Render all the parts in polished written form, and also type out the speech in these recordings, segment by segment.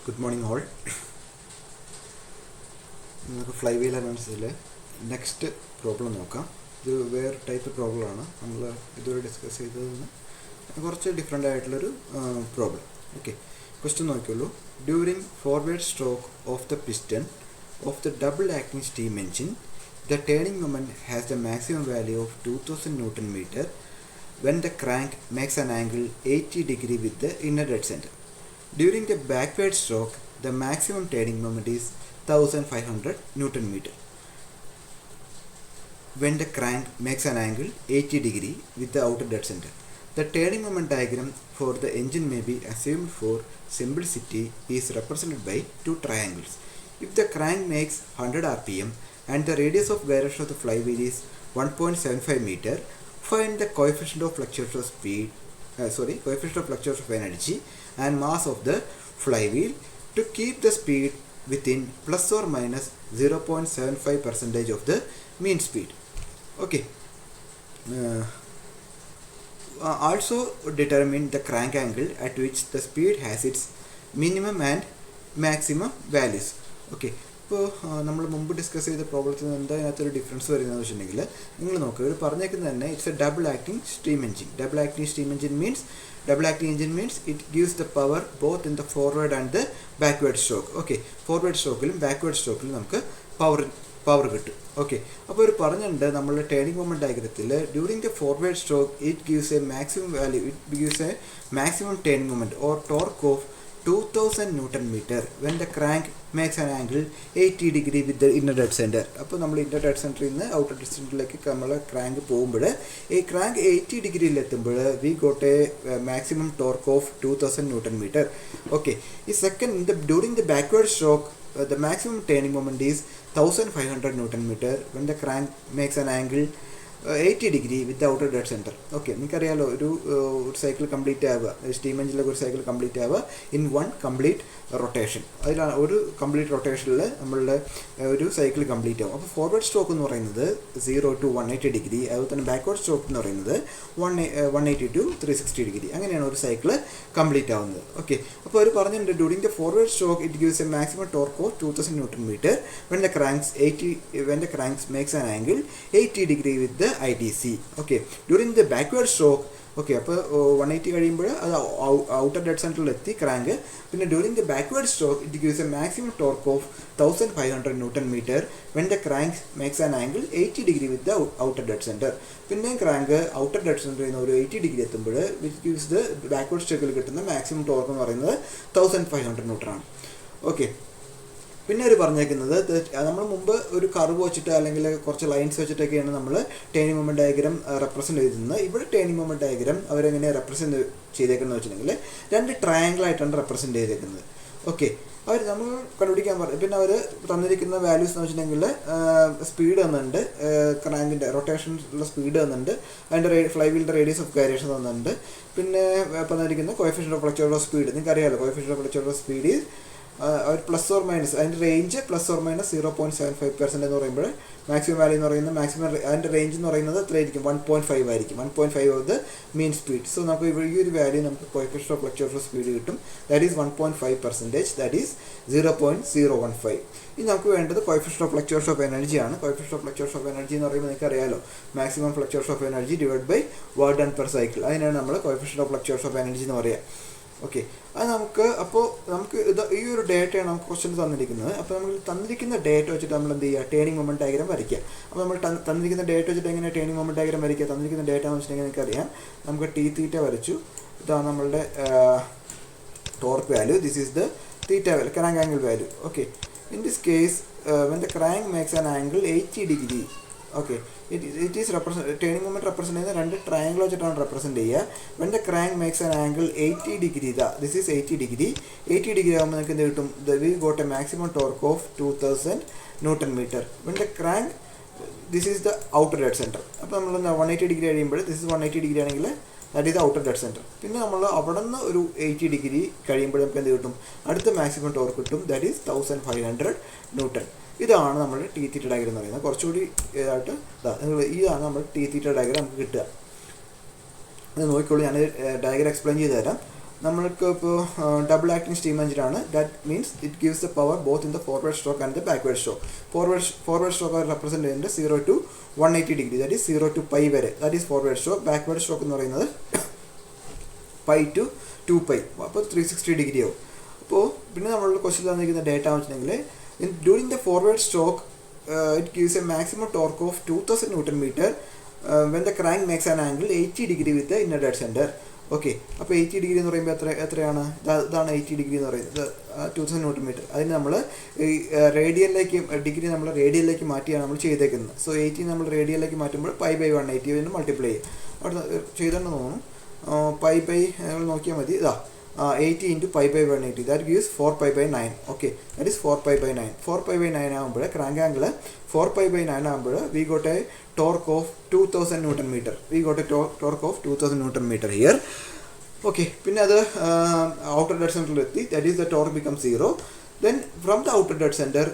Good morning all. നമുക്ക് flywheel അനാലിസിസിൽ next problem നോക്കാം. ഇത് വേറെ ടൈപ്പ് പ്രോബ്ലമാണ്. നമ്മൾ ഇതുവരെ ഡിസ്കസ് ചെയ്തതിൽ നിന്ന് കുറച്ച് ഡിഫറെൻ്റ് ആയിട്ടുള്ളൊരു പ്രോബ്ലം. ഓക്കെ, ക്വസ്റ്റ്യൻ നോക്കിയുള്ളൂ. During forward stroke of the piston of the double acting steam engine, the turning moment has the maximum value of 2000 Newton meter when the crank makes an angle 80 degree with the inner dead center. During the backward stroke, the maximum turning moment is 1500 Newton meter when the crank makes an angle 80 degree with the outer dead center. The turning moment diagram for the engine may be assumed for simplicity is represented by two triangles. If the crank makes 100 rpm and the radius of gyration of the flywheel is 1.75 meter, find the coefficient of fluctuation of speed, coefficient of fluctuation of energy and mass of the flywheel to keep the speed within plus or minus 0.75% of the mean speed. Okay. Also determine the crank angle at which the speed has its minimum and maximum values. Okay. ഇപ്പോൾ നമ്മൾ മുമ്പ് discuss ചെയ്ത പ്രോബ്ലത്തിൽ നിന്ന് എന്താ അതിനകത്തൊരു difference വരുന്നതെന്ന് വെച്ചിട്ടുണ്ടെങ്കിൽ നിങ്ങൾ നോക്കുക, ഇവർ പറഞ്ഞേക്കുന്നത് തന്നെ it's a double acting steam engine. Double acting steam engine means it gives the power both in the forward and the backward stroke. Okay, forward സ്ട്രോക്കിലും ബാക്ക്വേർഡ് സ്ട്രോക്കിലും നമുക്ക് പവർ കിട്ടും. ഓക്കെ, അപ്പോൾ ഒരു പറഞ്ഞിട്ടുണ്ട് നമ്മളുടെ ടേണിംഗ് മൊമെന്റ് ഡയഗ്രത്തിൽ during the forward stroke it gives a maximum value, it gives a maximum turning moment or torque of 2000 Newton meter when the crank makes an angle 80 degree with the inner dead center. അപ്പോൾ നമ്മൾ inner dead സെൻറ്ററിൽ നിന്ന് outer dead സെൻറ്ററിലേക്ക് നമ്മൾ crank പോകുമ്പോൾ ഈ crank 80 ഡിഗ്രിയിലെത്തുമ്പോൾ we got a maximum torque of 2000 Newton meter. Okay, ഈ second during the backward stroke the maximum turning moment is 1500 Newton meter when the crank makes an angle 80 degree with the outer dead center. Okay, നിങ്ങൾക്കറിയാലോ ഒരു cycle complete ആവുക, steam എഞ്ചിനിലൊക്കെ ഒരു cycle complete ആവുക in one complete rotation. അതിലാണ് ഒരു complete റൊട്ടേഷനിൽ നമ്മളുടെ ഒരു cycle complete ആവും. അപ്പോൾ ഫോർവേഡ് സ്ട്രോക്ക് എന്ന് പറയുന്നത് 0 to 180 ഡിഗ്രി, അതുപോലെ തന്നെ ബാക്ക്വേർഡ് സ്ട്രോക്ക് എന്ന് പറയുന്നത് 180 to 360 ഡിഗ്രി. അങ്ങനെയാണ് ഒരു സൈക്കിൾ കംപ്ലീറ്റ് ആവുന്നത്. ഓക്കെ, അപ്പോൾ അവർ പറഞ്ഞിട്ടുണ്ട് during the forward stroke it gives a maximum torque of 2000 Newton meter when the cranks makes an angle 80 degree with the IDC. Okay, during the backward stroke, okay, അപ്പോൾ 180 കഴിയുമ്പോൾ അത് outer dead സെൻറ്ററിൽ എത്തി crank. പിന്നെ during the backward stroke it gives a maximum torque of 1500 Newton meter when the crank makes an angle 80 degree with the outer dead center. പിന്നെ crank outer dead സെൻറ്ററിൽ നിന്ന് ഒരു 80 ഡിഗ്രി എത്തുമ്പോൾ which gives the backward സ്ട്രോക്കിൽ കിട്ടുന്ന maximum torque എന്ന് പറയുന്നത് 1500 Newton ആണ്. Okay, പിന്നെ അവർ പറഞ്ഞേക്കുന്നത് നമ്മൾ മുമ്പ് ഒരു കർവ് വെച്ചിട്ട് അല്ലെങ്കിൽ കുറച്ച് ലൈൻസ് വെച്ചിട്ടൊക്കെയാണ് നമ്മൾ ടേണിംഗ് മൊമെന്റ് ഡയഗ്രാം റെപ്രസെൻറ്റ് ചെയ്തിരുന്നത്. ഇവിടെ ടേണിംഗ് മൊമെന്റ് ഡയഗ്രാം അവരെങ്ങനെ റെപ്രസെൻറ്റ് ചെയ്തേക്കുന്നത് വെച്ചിട്ടുണ്ടെങ്കിൽ രണ്ട് ട്രയാങ്കിളായിട്ടാണ് റെപ്രസെൻറ്റ് ചെയ്തേക്കുന്നത്. ഓക്കെ, അവർ നമ്മൾ കണ്ടുപിടിക്കാൻ പറഞ്ഞു. പിന്നെ അവർ തന്നിരിക്കുന്ന വാല്യൂസ് എന്ന് വെച്ചിട്ടുണ്ടെങ്കിൽ സ്പീഡ് തന്നിട്ടുണ്ട്, ക്രാങ്കിൻ്റെ റൊട്ടേഷനുള്ള സ്പീഡ് തന്നിട്ടുണ്ട്, അതിൻ്റെ ഫ്ലൈവീലിൻ്റെ റേഡിയസ് ഓഫ് ഗൈറേഷൻ തന്നിട്ടുണ്ട്. പിന്നെ തന്നിരിക്കുന്ന coefficient of fluctuation of speed, നിങ്ങൾക്ക് അറിയാമല്ലോ coefficient of fluctuation of speed ഒരു പ്ലസ് ഓർ മൈനസ്, അതിൻ്റെ റേഞ്ച് പ്ലസ് ഓർ മൈനസ് 0.75% എന്ന് പറയുമ്പോൾ മാക്സിമം വാല്യൂ എന്ന് പറയുന്നത് മാക്സിമം അതിൻ്റെ റേഞ്ച് എന്ന് പറയുന്നത് എത്രയായിരിക്കും 1.5 ആയിരിക്കും. 1.5 of the mean speed. So നമുക്ക് ഈ ഒരു വാല്യൂ നമുക്ക് coefficient of fluctuation of speed കിട്ടും. That is 1.5%, that is 0.015. ഇനി നമുക്ക് വേണ്ടത് coefficient of fluctuation of energy ആണ്. Coefficient of fluctuation of energy എന്ന് പറയുമ്പോൾ നിങ്ങൾക്ക് അറിയാലോ maximum fluctuation of energy divide by work done per cycle. അതിനാണ് നമ്മൾ coefficient of fluctuation of energy എന്ന് പറയുക. ഓക്കെ, അത് നമുക്ക് ഇത് ഈ ഒരു ഡേറ്റയാണ് നമുക്ക് ക്വസ്റ്റ്യൻ തന്നിരിക്കുന്നത്. അപ്പോൾ നമ്മൾ തന്നിരിക്കുന്ന ഡേറ്റ വെച്ചിട്ട് നമ്മൾ എന്ത് ചെയ്യുക, ടേണിംഗ് മൊമെന്റ് ഡയഗ്രാം വരയ്ക്കുക. അപ്പോൾ നമ്മൾ തന്നിരിക്കുന്ന ഡേറ്റ വെച്ചിട്ട് എങ്ങനെ ടേണിംഗ് മൊമെന്റ് ഡയഗ്രാം വരയ്ക്കുക? തന്നിരിക്കുന്ന ഡേറ്റ എന്ന് വെച്ചിട്ടുണ്ടെങ്കിൽ നിങ്ങൾക്കറിയാം, നമുക്ക് ടി തീറ്റ വരച്ചു. ഇതാണ് നമ്മളുടെ torque value. This is the theta value, crank angle value. Okay, in this case when the crank makes an angle 80 degree. Okay, it is turning moment represent ചെയ്യുന്ന രണ്ട് ട്രയാങ്കിൾ വെച്ചിട്ടാണ് റെപ്രസെൻറ്റ് ചെയ്യുക. When the crank makes an angle 80 degree, this is 80 degree. 80 degree ആകുമ്പോൾ നിങ്ങൾക്ക് എന്ത് കിട്ടും? V got a maximum torque of 2000 Newton meter. When the crank, this is the outer dead centre. അപ്പോൾ നമ്മൾ 180 degree കഴിയുമ്പോൾ this is 180 degree ആണെങ്കിൽ that is outer dead centre. പിന്നെ നമ്മൾ അവിടെ നിന്ന് ഒരു 80 degree കഴിയുമ്പോൾ നമുക്ക് എന്ത് കിട്ടും? അടുത്ത മാക്സിമം ടോർക്ക് കിട്ടും. That is 1500 Newton. ഇതാണ് നമ്മുടെ ടി തീറ്റ ഡയഗ്രം എന്ന് പറയുന്നത്. കുറച്ചുകൂടി ഇതായിട്ട് ഇതാണ് നമ്മുടെ ടി തീറ്റ ഡയഗ്രം നമുക്ക് കിട്ടുക. അത് നോക്കിക്കോളൂ, ഞാൻ ഡയഗ്രം എക്സ്പ്ലെയിൻ ചെയ്ത് തരാം. നമ്മൾക്ക് ഇപ്പോൾ ഡബിൾ ആക്ടിങ് സ്റ്റീം എഞ്ചിനാണ്. That means it gives the power both in the forward stroke and the backward stroke. Forward stroke represent ചെയ്യുന്നത് 0 to 180 degree, that is 0 to π വരെ, that is forward stroke. Backward stroke എന്ന് പറയുന്നത് π to 2π, അപ്പോൾ 360 degree ആവും. അപ്പോൾ പിന്നെ നമ്മളുടെ question തന്നിരിക്കുന്ന ഡേറ്റ വെച്ചിട്ടുണ്ടെങ്കിൽ during the forward stroke it gives a maximum torque of 2000 newton metre when the crank makes an angle 80 degree with the inner dead center. Okay, അപ്പോൾ 80 ഡിഗ്രി എന്ന് പറയുമ്പോൾ എത്രയാണ്? ഇതാണ് 80 ഡിഗ്രി എന്ന് പറയുന്നത്, 2000 ന്യൂട്ടൺ മീറ്റർ. അതിന് നമ്മൾ റേഡിയലിലേക്ക് ഡിഗ്രി നമ്മൾ റേഡിയലിലേക്ക് മാറ്റിയാണ് നമ്മൾ ചെയ്തേക്കുന്നത്. സോ 80 നമ്മൾ റേഡിയലിലേക്ക് മാറ്റുമ്പോൾ π/180 കൊണ്ട് മൾട്ടിപ്ലൈ ചെയ്യും. അവിടെ ചെയ്തെന്ന് തോന്നുന്നു. π/, നോക്കിയാൽ മതി. ഇതാ 80 into π/180, that gives 4π/9. Okay, that is 4π/9. 4π/9 ആകുമ്പോൾ ക്രാങ്ക് ആംഗിൾ 4π/9 ആകുമ്പോൾ we got a torque of 2000 Newton meter. We got a torque of 2000 Newton meter here. Okay, പിന്നെ അത് outer dead center എത്തി, that is the torque becomes 0. Then from the outer dead center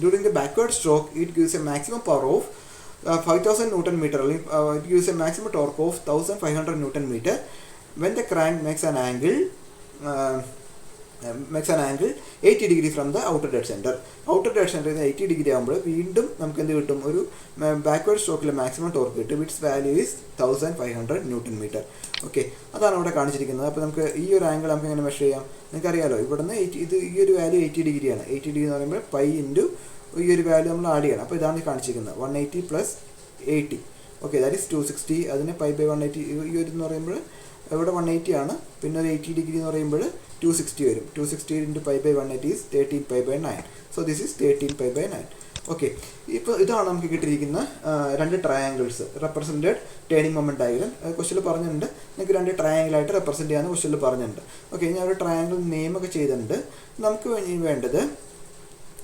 during the backward stroke it gives a maximum power of 5000 Newton meter. It gives a maximum torque of 1500 Newton meter when the crank makes an angle 80 degree from the outer dead center. Outer dead center 80 degree ആകുമ്പോൾ വീണ്ടും നമുക്ക് എന്ത് കിട്ടും? ഒരു backward സ്ട്രോക്കിൽ maximum torque കിട്ടും. Its value is 1500 newton metre. Okay, അതാണ് ഇവിടെ കാണിച്ചിരിക്കുന്നത്. അപ്പോൾ നമുക്ക് ഈ ഒരു ആംഗിൾ നമുക്ക് എങ്ങനെ മെഷർ ചെയ്യാം? നിങ്ങൾക്കറിയാലോ, ഇവിടുന്ന് ഈ ഒരു വാല്യൂ 80 ഡിഗ്രിയാണ്. 80 ഡിഗ്രി എന്ന് പറയുമ്പോൾ π ഇൻറ്റു ഈ ഒരു വാല്യൂ നമ്മൾ ആഡ് ചെയ്യണം. അപ്പോൾ ഇതാണ് കാണിച്ചിരിക്കുന്നത് 180 + 80. Okay, that is 260. അതിന് π/180 ഈ ഒരു എന്ന് പറയുമ്പോൾ ഇവിടെ 180 ആണ്. പിന്നെ ഒരു 80 ഡിഗ്രി എന്ന് പറയുമ്പോൾ 260 വരും. 260 into π/180 is 13 π/9. So this is 13 π/9. Okay, ഇപ്പോൾ ഇതാണ് നമുക്ക് കിട്ടിയിരിക്കുന്ന രണ്ട് triangles represented turning moment diagram. ക്വസ്റ്റ്യനിൽ പറഞ്ഞിട്ടുണ്ട് നിങ്ങൾക്ക് രണ്ട് ട്രയാങ്കിളായിട്ട് റെപ്രസെൻറ്റ് ചെയ്യാമെന്ന് ക്വസ്റ്റ്യനിൽ പറഞ്ഞിട്ടുണ്ട്. ഓക്കെ, ഞാൻ ഒരു ട്രയാങ്കിൾ നെയിമൊക്കെ ചെയ്തിട്ടുണ്ട്. നമുക്ക് വേണ്ടത്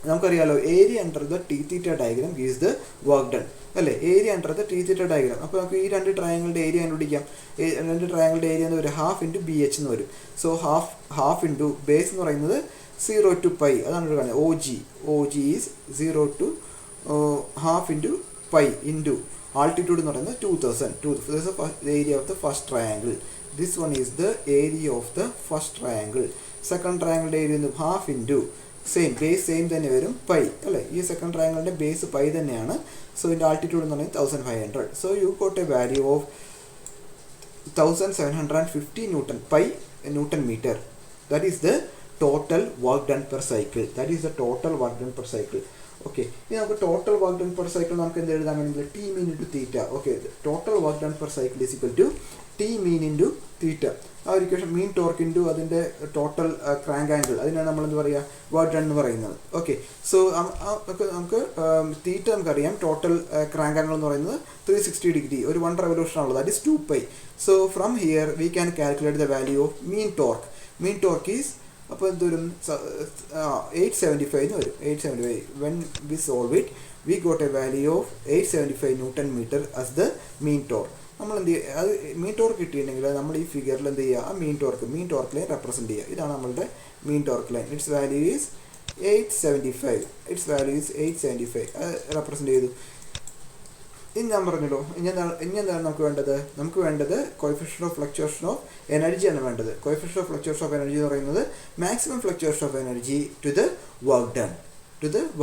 നമുക്കറിയാലോ, area under the T θ diagram gives the work done അല്ലേ? Area under the T θ diagram. അപ്പോൾ നമുക്ക് ഈ രണ്ട് ട്രയാങ്കിളുടെ ഏരിയ കണ്ടുപിടിക്കാം. രണ്ട് ട്രയാങ്കിളുടെ ഏരിയ എന്ന് വരും ½ into BH എന്ന് വരും. സോ ഹാഫ് ഇൻറ്റു ബേസ് എന്ന് പറയുന്നത് 0 to π, അതാണ് ഇവിടെ കാണുന്നത്. OG is 0 to ½ into π into altitude എന്ന് പറയുന്നത് 2000. This is the area of the first triangle. This one is the area of the first triangle. Second ട്രയാങ്കിളുടെ ഏരിയ ½ into ബേസ് സെയിം തന്നെ വരും π അല്ലേ? ഈ സെക്കൻഡ് ട്രയാങ്കിളിൻ്റെ ബേസ് π തന്നെയാണ്. സോ ഇതിൻ്റെ altitude എന്ന് പറയുന്നത് 1500. So you got a value of 1750 Newton meter. That is the total work done per cycle. Okay, ഇനി നമുക്ക് total work done per cycle നമുക്ക് എന്ത് എഴുതാൻ വേണമെങ്കിൽ T mean into theta. Okay, total work done per cycle is equal to T mean into theta. ആ ഒരു equation mean torque into അതിൻ്റെ total crank angle, അതിനാണ് നമ്മൾ എന്ത് പറയുക? വർക്ക് ഡൺ എന്ന് പറയുന്നത്. ഓക്കെ, സോ നമുക്ക് തീറ്റ നമുക്കറിയാം. ടോട്ടൽ ക്രാങ്ക് ആംഗിൾ എന്ന് പറയുന്നത് 360 ഡിഗ്രി, ഒരു 1 revolution ആണുള്ളത്, that is 2π. So from here we can calculate the value of mean torque is അപ്പോൾ എന്തൊരു 875 എന്ന് വരും. 875 when we solve it we got a value of 875 Newton meter as the mean torque. നമ്മൾ എന്ത് ചെയ്യുക? അത് മീൻ ടോർക്ക് കിട്ടിയിട്ടുണ്ടെങ്കിൽ നമ്മൾ ഈ ഫിഗറിൽ എന്ത് ചെയ്യുക? ആ മീൻ ടോർക്ക് ലൈൻ റെപ്രസെൻറ്റ് ചെയ്യുക. ഇതാണ് നമ്മളുടെ mean torque line. It's value is 875. Represent ചെയ്തു. ഇനി ഞാൻ പറഞ്ഞല്ലോ, ഇനി എന്താണ് നമുക്ക് വേണ്ടത് coefficient of fluctuation of energy ആണ് വേണ്ടത്. Coefficient of fluctuation of energy എന്ന് പറയുന്നത് maximum fluctuation of energy to the work done.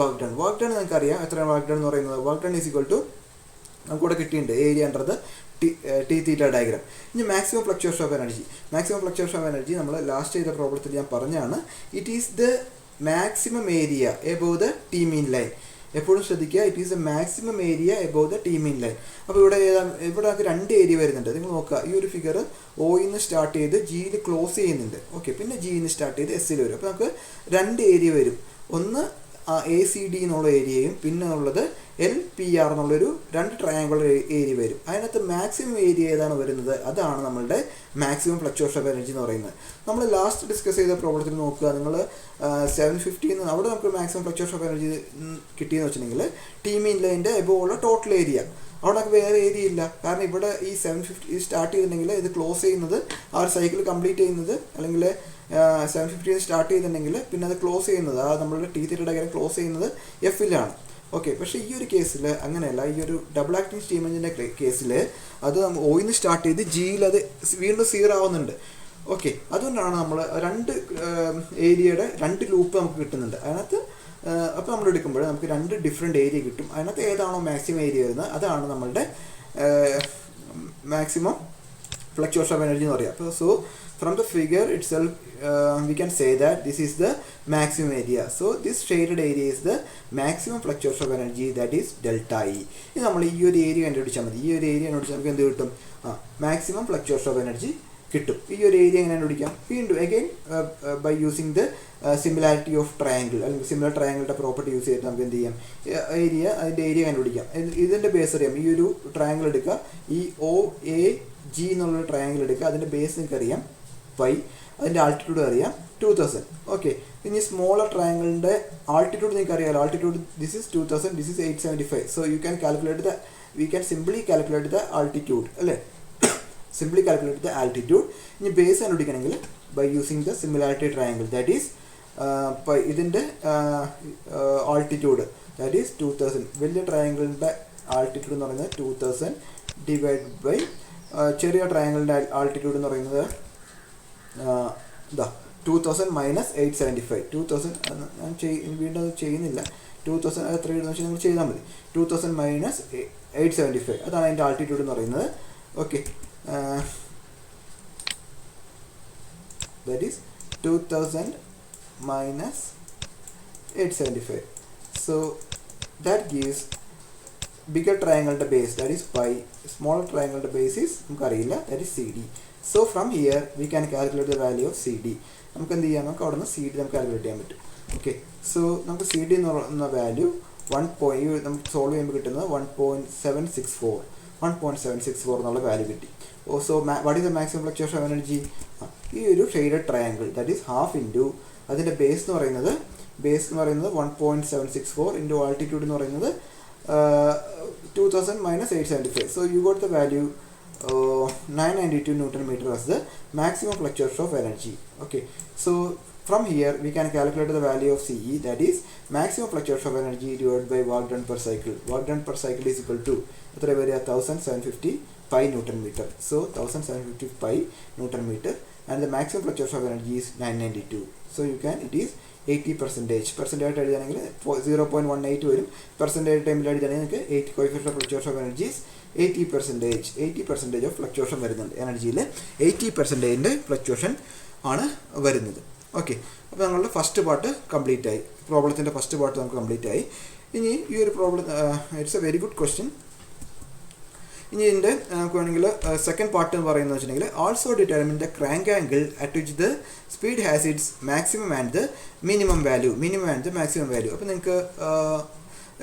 Work done നമുക്കറിയാം. എത്രയാണ് വർക്ക് ഡൺ എന്ന് പറയുന്നത്? Work done is equal to നമുക്കിവിടെ കിട്ടിയിട്ടുണ്ട് area under the T θ diagram. ഇനി മാക്സിമം ഫ്ലക്ച്വേഷൻ ഓഫ് എനർജി നമ്മൾ ലാസ്റ്റ് ചെയ്ത പ്രോബ്ലത്തിൽ ഞാൻ പറഞ്ഞാണ്. It is the maximum area above the T mean line. എപ്പോഴും ശ്രദ്ധിക്കുക, it is the maximum area above the T mean line. അപ്പോൾ ഇവിടെ നമുക്ക് രണ്ട് ഏരിയ വരുന്നുണ്ട്. നിങ്ങൾ നോക്കുക, ഈ ഒരു ഫിഗർ Oന്ന് സ്റ്റാർട്ട് ചെയ്ത് Gയിൽ ക്ലോസ് ചെയ്യുന്നുണ്ട്. ഓക്കെ, പിന്നെ Gന്ന് സ്റ്റാർട്ട് ചെയ്ത് Sൽ വരും. അപ്പോൾ നമുക്ക് രണ്ട് ഏരിയ വരും. ഒന്ന് ACD എന്നുള്ള ഏരിയയും പിന്നെ ഉള്ളത് LPR എന്നുള്ളൊരു രണ്ട് ട്രയാങ്കുലർ ഏരിയ വരും. അതിനകത്ത് മാക്സിമം ഏരിയ ഏതാണ് വരുന്നത്? അതാണ് നമ്മളുടെ മാക്സിമം ഫ്ലക്ച്വേഷൻ ഓഫ് എനർജി എന്ന് പറയുന്നത്. നമ്മൾ ലാസ്റ്റ് ഡിസ്കസ് ചെയ്ത പ്രോബ്ലത്തിൽ നോക്കുക, നിങ്ങൾ 750 അവിടെ നമുക്ക് മാക്സിമം ഫ്ലക്ച്വേഷൻ ഓഫ് എനർജി കിട്ടിയെന്ന് വെച്ചിട്ടുണ്ടെങ്കിൽ T mean ലൈൻ്റെ എബോവ് ഉള്ള ടോട്ടൽ ഏരിയ, അവിടെ നമുക്ക് വേറെ ഏരിയ ഇല്ല. കാരണം ഇവിടെ ഈ 750 സ്റ്റാർട്ട് ചെയ്തിട്ടുണ്ടെങ്കിൽ ഇത് ക്ലോസ് ചെയ്യുന്നത്, ആ ഒരു സൈക്കിൾ കംപ്ലീറ്റ് ചെയ്യുന്നത്, അല്ലെങ്കിൽ 750 സ്റ്റാർട്ട് ചെയ്തിട്ടുണ്ടെങ്കിൽ പിന്നെ അത് ക്ലോസ് ചെയ്യുന്നത്, ആ നമ്മളുടെ T θ ഡയഗ്രാം ക്ലോസ് ചെയ്യുന്നത് Fലാണ്. ഓക്കെ, പക്ഷേ ഈ ഒരു കേസിൽ അങ്ങനെയല്ല. ഈ ഒരു ഡബിൾ ആക്ടിങ് സ്റ്റീം എഞ്ചിൻ്റെ കേസിൽ അത് Oന്ന് സ്റ്റാർട്ട് ചെയ്ത് Gയിൽ അത് വീണ്ടും 0 ആവുന്നുണ്ട്. ഓക്കെ, അതുകൊണ്ടാണ് നമ്മൾ രണ്ട് ഏരിയയുടെ രണ്ട് ലൂപ്പ് നമുക്ക് കിട്ടുന്നുണ്ട് അതിനകത്ത്. അപ്പോൾ നമ്മൾ എടുക്കുമ്പോൾ നമുക്ക് രണ്ട് ഡിഫറെൻറ്റ് ഏരിയ കിട്ടും. അതിനകത്ത് ഏതാണോ മാക്സിമം ഏരിയ വരുന്നത് അതാണ് നമ്മളുടെ മാക്സിമം ഫ്ലക്ച്വേഷൻ ഓഫ് എനർജി എന്ന് പറയുക. അപ്പോൾ so from the figure itself we can say that this is the maximum area. So this shaded area is the maximum fluctuation of energy, that is delta E. ഇനി നമ്മൾ ഈ ഒരു area കണ്ടുപിടിച്ചാൽ മതി. ഈ ഒരു ഏരിയ കണ്ടുപിടിച്ചാൽ നമുക്ക് എന്ത് കിട്ടും? മാക്സിമം ഫ്ലക്ച്വേഷൻ ഓഫ് എനർജി കിട്ടും. ഈ ഒരു ഏരിയ എങ്ങനെ കണ്ടുപിടിക്കാം? വീണ്ടും again by using the similarity of triangle അല്ലെങ്കിൽ സിമിലർ ട്രയാങ്കിളുടെ പ്രോപ്പർട്ടി യൂസ് ചെയ്തിട്ട് നമുക്ക് എന്ത് ചെയ്യാം? ഏരിയ അതിൻ്റെ ഏരിയ കണ്ടുപിടിക്കാം. ഇതിൻ്റെ ബേസ് അറിയാം. ഈ ഒരു ട്രയാങ്കിൾ എടുക്കുക, ഈ OAG എന്നുള്ളൊരു ട്രയാങ്കിൾ എടുക്കുക, അതിൻ്റെ ബേസ് നിങ്ങൾക്ക് അറിയാം പൈ, അതിൻ്റെ ആൾട്ടിറ്റ്യൂഡ് അറിയാം 2000. ഓക്കെ, ഇനി സ്മോളർ ട്രയാങ്കിളിൻ്റെ ആൾട്ടിറ്റ്യൂഡ് നിങ്ങൾക്ക് അറിയാമല്ലോ. Altitude this is 2000, this is 875. So you can calculate we can simply calculate the altitude അല്ലേ, സിംപ്ലി കാൽക്കുലേറ്റ് ദ ആൾട്ടിറ്റ്യൂഡ്. ഇനി ബേസ് കണ്ടുപിടിക്കണമെങ്കിൽ by using the similarity triangle, that is ഇതിൻ്റെ altitude that is 2000. വലിയ ട്രയാങ്കിളിൻ്റെ altitude എന്ന് പറയുന്നത് 2000 divide by ചെറിയ ട്രയാങ്കിളിൻ്റെ altitude എന്ന് പറയുന്നത് 2000 മൈനസ് 875. 2000 ഞാൻ വീണ്ടും അത് ചെയ്യുന്നില്ല. 2000 അത് എത്ര എഴുതുന്ന വെച്ചാൽ നിങ്ങൾ ചെയ്താൽ മതി. 2000 മൈനസ് 875 അതാണ് അതിൻ്റെ ആൾട്ടിറ്റ്യൂഡ് എന്ന് പറയുന്നത്. Okay, that is 2000 minus 875. So that gives bigger ട്രയാങ്കിളുടെ base that is pi, smaller ട്രയാങ്കിളുടെ ബേസ് ഈസ് നമുക്കറിയില്ല, that is CD. So from here we can calculate the value of CD. നമുക്ക് എന്ത് ചെയ്യാം? നമുക്ക് അവിടെ നിന്ന് CD നമുക്ക് കാൽക്കുലേറ്റ് ചെയ്യാൻ പറ്റും. ഓക്കെ, സോ നമുക്ക് CD എന്ന് പറയുന്ന വാല്യൂ നമുക്ക് സോൾവ് ചെയ്യുമ്പോൾ കിട്ടുന്നത് 1.764 എന്നുള്ള വാല്യൂ കിട്ടി. So what is the maximum fluctuation of energy? ഈ ഒരു shaded triangle that is half into അതിൻ്റെ ബേസ് എന്ന് പറയുന്നത് 1.764 ഇൻറ്റു ആൾട്ടിറ്റ്യൂഡ് എന്ന് പറയുന്നത് 2000 minus 875. So you got the value 992 Newton meter as the maximum fluctuation of energy. Okay, so from here we can calculate the value of CE, that is maximum fluctuation of energy divided by work done per cycle. Work done per cycle is equal to 1750 pi Newton meter. So 1750 pi Newton meter and the maximum fluctuation of energy is 992. So you can, it is 80%. Percentage എഴുതുകയാണെങ്കിൽ 0.18 വരും. Percentage ടൈമിൽ എഴുതുകയാണെങ്കിൽ 8 coefficient of fluctuation of energy is 80% of fluctuation വരുന്നുണ്ട്. എനർജിയിൽ 80% fluctuation ആണ് വരുന്നത്. Okay, അപ്പോൾ ഞങ്ങളുടെ ഫസ്റ്റ് പാർട്ട് കംപ്ലീറ്റ് ആയി. പ്രോബ്ലത്തിൻ്റെ ഫസ്റ്റ് പാർട്ട് നമുക്ക് കംപ്ലീറ്റ് ആയി. ഇനി ഈ ഒരു problem it's A very good question. ഇനി ഇതിൻ്റെ നമുക്ക് വേണമെങ്കിൽ സെക്കൻഡ് പാർട്ട് എന്ന് പറയുന്നത് വെച്ചിട്ടുണ്ടെങ്കിൽ also determine the crank angle at which the speed has its maximum and the minimum value and the maximum value. അപ്പോൾ നിങ്ങൾക്ക്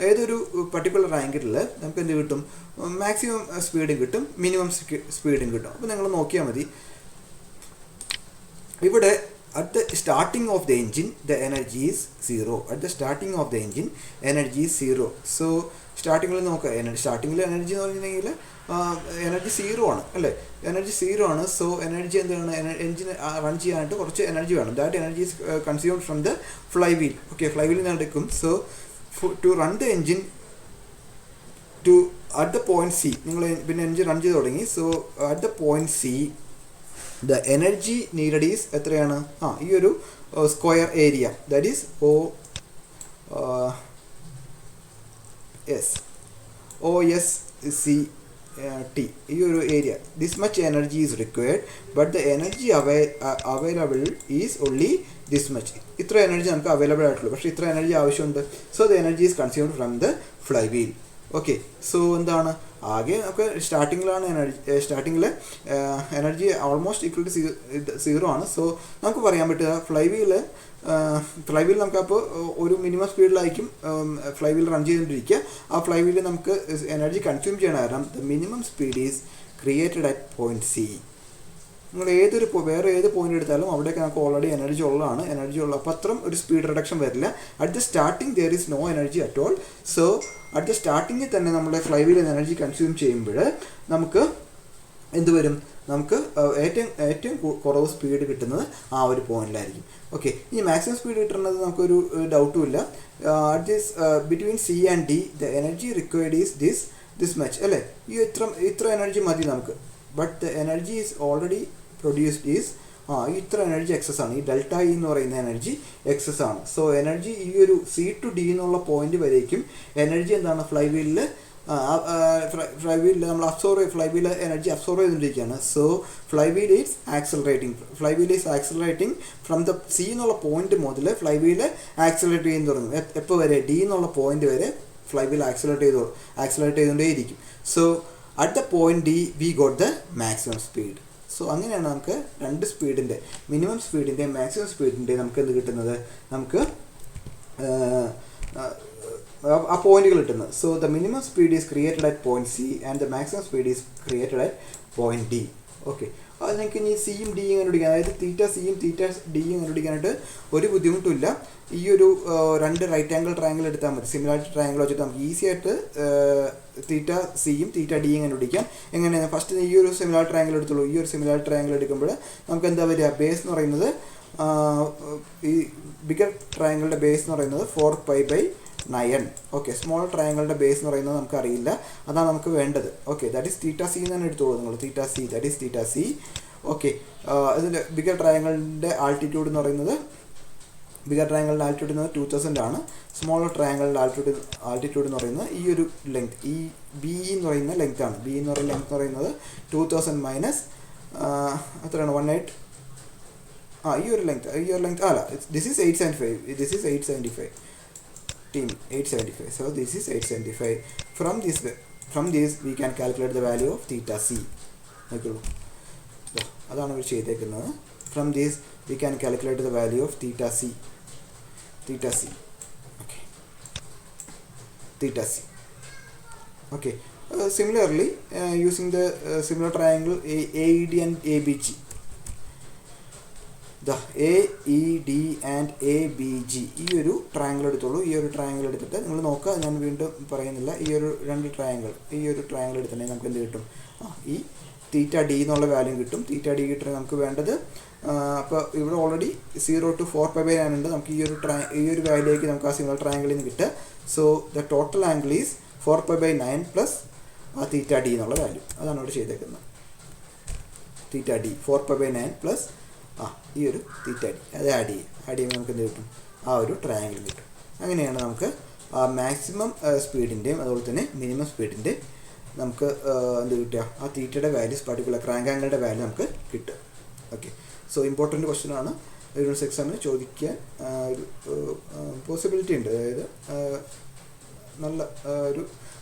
ഏതൊരു പർട്ടിക്കുലർ ആംഗിളിൽ നമുക്ക് എന്ത് കിട്ടും? മാക്സിമം സ്പീഡും കിട്ടും, മിനിമം സ്പീഡും കിട്ടും. അപ്പോൾ നിങ്ങൾ നോക്കിയാൽ മതി. ഇവിടെ at the starting of the engine the energy is 0. At the starting of the engine energy is 0. So സ്റ്റാർട്ടിങ്ങിൽ നോക്കുക, സ്റ്റാർട്ടിങ്ങിൽ എനർജി എന്ന് പറഞ്ഞിട്ടുണ്ടെങ്കിൽ എനർജി 0 ആണ് അല്ലേ, എനർജി 0 ആണ്. സോ എനർജി എന്താണ്? എൻജിൻ റൺ ചെയ്യാനായിട്ട് കുറച്ച് എനർജി വേണം. That energy is consumed from the fly wheel. Okay, fly വീലിൽ നിന്ന് എടുക്കും. So to run the engine to at the point C, നിങ്ങൾ പിന്നെ എൻജിൻ റൺ ചെയ്ത് തുടങ്ങി. So at the point C the energy needed is എത്രയാണ്? ഈ ഒരു square area that is OSCT, ഈ ഒരു ഏരിയ. This much energy is required but the energy available is only this much. ഇത്ര എനർജി നമുക്ക് അവൈലബിൾ ആയിട്ടുള്ളൂ, പക്ഷേ ഇത്ര എനർജി ആവശ്യമുണ്ട്. So the energy is consumed from the fly wheel. Okay, so എന്താണ് ആകെ നമുക്ക് സ്റ്റാർട്ടിങ്ങിലാണ് സ്റ്റാർട്ടിങ്ങിൽ എനർജി ഓൾമോസ്റ്റ് ഈക്വൽ ടു 0 ആണ്. സോ നമുക്ക് പറയാൻ പറ്റുക ഫ്ലൈ വീൽ നമുക്കപ്പോൾ ഒരു മിനിമം സ്പീഡിലായിരിക്കും ഫ്ലൈ വീൽ റൺ ചെയ്തുകൊണ്ടിരിക്കുക. ആ ഫ്ലൈ വീലിൽ നമുക്ക് എനർജി കൺസ്യൂം ചെയ്യണ കാരണം the minimum speed is created at point C. നിങ്ങൾ വേറെ ഏത് പോയിന്റ് എടുത്താലും അവിടെയൊക്കെ നമുക്ക് ഓൾറെഡി എനർജി ഉള്ളതാണ്. അപ്പോൾ അത്രയും ഒരു സ്പീഡ് റിഡക്ഷൻ വരില്ല. At the starting there is no energy at all. So at the സ്റ്റാർട്ടിങ്ങിൽ തന്നെ നമ്മുടെ ഫ്ലൈ വീലിൽ എനർജി കൺസ്യൂം ചെയ്യുമ്പോൾ നമുക്ക് എന്ത് വരും? നമുക്ക് ഏറ്റവും കുറവ് സ്പീഡ് കിട്ടുന്നത് ആ ഒരു പോയിന്റിലായിരിക്കും. ഓക്കെ, ഇനി മാക്സിമം സ്പീഡ് കിട്ടുന്നത് നമുക്കൊരു ഡൗട്ടും ഇല്ല. At this between C and D the energy required is this much അല്ലേ. ഈ ഇത്ര എനർജി മതി നമുക്ക്. But the energy is already produced is ഇത്ര എനർജി എക്സസ് ആണ്, ഈ ഡെൽറ്റ ഇ എന്ന് പറയുന്ന എനർജി എക്സസ് ആണ്. സോ എനർജി ഈ ഒരു സി ടു ഡി എന്നുള്ള പോയിന്റ് വരേക്കും എനർജി എന്താണ് ഫ്ലൈവീലിൽ നമ്മൾ ഫ്ലൈവീൽ എനർജി അബ്സോർവ് ചെയ്തുകൊണ്ടിരിക്കുകയാണ്. So flywheel is accelerating from the C എന്നുള്ള പോയിന്റ് മുതൽ ഫ്ലൈവീൽ ആക്സിലറേറ്റ് ചെയ്യാൻ തുടങ്ങും. എപ്പോൾ വരെ? ഡി എന്നുള്ള പോയിന്റ് വരെ ഫ്ലൈവീൽ ആക്സിലറേറ്റ് ചെയ്തുകൊണ്ടേയിരിക്കും. So at the point D we got the maximum speed. So അങ്ങനെയാണ് നമുക്ക് രണ്ട് സ്പീഡിൻ്റെ, മിനിമം സ്പീഡിൻ്റെ മാക്സിമം സ്പീഡിൻ്റെ നമുക്ക് എന്ത് കിട്ടുന്നത്, നമുക്ക് ആ പോയിന്റുകൾ കിട്ടുന്നത്. So the minimum speed is created at point C and the maximum speed is created at point D. Okay, അത് നിങ്ങൾക്ക് ഇനി സിയും ഡിയും കണ്ടുപിടിക്കാൻ, അതായത് തീറ്റ സിയും തീറ്റ ഡിയും കണ്ടുപിടിക്കാനായിട്ട് ഒരു ബുദ്ധിമുട്ടുമില്ല. ഈ ഒരു രണ്ട് റൈറ്റ് ആംഗിൾ ട്രയാങ്കിൾ എടുത്താൽ മതി. സിമിലാരിറ്റി ട്രയാങ്കിൾ വെച്ചിട്ട് നമുക്ക് ഈസി ആയിട്ട് തീറ്റ സിയും തീറ്റ ഡിയും കണ്ടുപിടിക്കാം. എങ്ങനെയാണ്? ഫസ്റ്റ് ഈ ഒരു സിമിലാർ ട്രയാങ്കിൾ എടുത്തുള്ളൂ. ഈ ഒരു സിമിലാർ ട്രയാങ്കിൾ എടുക്കുമ്പോൾ നമുക്ക് എന്താ വരിക? ബേസ് എന്ന് പറയുന്നത്, ഈ ബിഗർ ട്രയാങ്കിളിൻ്റെ ബേസ് എന്ന് പറയുന്നത് 4π/9. ഓക്കെ, സ്മോൾ ട്രയാങ്കിളിൻ്റെ ബേസ് എന്ന് പറയുന്നത് നമുക്കറിയില്ല, അതാണ് നമുക്ക് വേണ്ടത്. Okay, that is theta C എന്ന് തന്നെ എടുത്തോളൂ നിങ്ങൾ. Theta C, that is theta C. Okay, ഇതിൻ്റെ ബിഗർ ട്രയാങ്കിളിൻ്റെ ആൾട്ടിറ്റ്യൂഡ് എന്ന് പറയുന്നത്, ബിഗർ ട്രയാങ്കിളിൻ്റെ ആൾട്ടിറ്റ്യൂഡ് എന്ന് പറയുന്നത് 2000 ആണ്. സ്മോൾ ട്രയാങ്കിളിൻ്റെ ആൾട്ടിറ്റ്യൂഡ് എന്ന് പറയുന്നത് ഈ ഒരു ലെങ്ത്, ഈ ബി എന്ന് പറയുന്ന ലെങ്ത് ആണ്. ബി എന്ന് പറയുന്ന ലെങ്ത് എന്ന് പറയുന്നത് 2000 മൈനസ് എത്രയാണ്? 18. ഈ ഒരു ലെങ്ത് അല്ല, this is 875. This is 875 team, 875. So this is 875. From this we can calculate the value of theta c. നോക്കുള്ളൂ, അതാണ് ഇവർ ചെയ്തേക്കുന്നത്. From this we can calculate the value of theta c. Okay, theta c. Okay, similarly using the similar triangle AED and ABG. The AED and ABG, ഈ ഒരു triangle എടുത്തോളൂ. ഈ ഒരു triangle എടുത്തിട്ട് നിങ്ങൾ നോക്കുക, ഞാൻ വീണ്ടും പറയുന്നില്ല. ഈ ഒരു ട്രയാങ്കിൾ എടുത്തിട്ടുണ്ടെങ്കിൽ നമുക്ക് എന്ത് കിട്ടും? ഈ തീറ്റ ഡി എന്നുള്ള വാല്യൂ കിട്ടും. തീറ്റ ഡി കിട്ടുന്നത് നമുക്ക് വേണ്ടത്, അപ്പോൾ ഇവിടെ ഓൾറെഡി 0 to 4π/9 ഉണ്ട്. നമുക്ക് ഈ ഒരു വാല്യൂക്ക് നമുക്ക് ആ സിമിലർ ട്രയാങ്കിളിൽ നിന്ന് കിട്ടുക. So the total angle is 4π/9 plus ആ തീറ്റ ഡി എന്നുള്ള വാല്യൂ. അതാണ് ഇവിടെ ചെയ്തേക്കുന്നത്. തീറ്റ ഡി 4π/9 പ്ലസ് ഈ ഒരു തീറ്റ ഡി, അത് ആഡ് ചെയ്യുമ്പോൾ നമുക്ക് എന്ത് കിട്ടും? ആ ഒരു ട്രയാങ്കിൾ കിട്ടും. അങ്ങനെയാണ് നമുക്ക് മാക്സിമം സ്പീഡിൻ്റെയും അതുപോലെ തന്നെ മിനിമം സ്പീഡിൻ്റെയും നമുക്ക് എന്ത് കിട്ടുക? ആ തീറ്റയുടെ വാല്യൂസ്, പർട്ടിക്കുലർ ക്രാങ്ക് ആംഗിളുടെ വാല്യൂ നമുക്ക് കിട്ടും. ഓക്കെ, സോ ഇമ്പോർട്ടൻ്റ് ക്വസ്റ്റ്യൻ ആണ്. ഒരു എക്സാമിന് ചോദിക്കാൻ ഒരു പോസിബിലിറ്റി ഉണ്ട്. അതായത്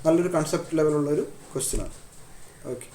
നല്ലൊരു കൺസെപ്റ്റ് ലെവലുള്ളൊരു ക്വസ്റ്റ്യൻ ആണ്. ഓക്കെ.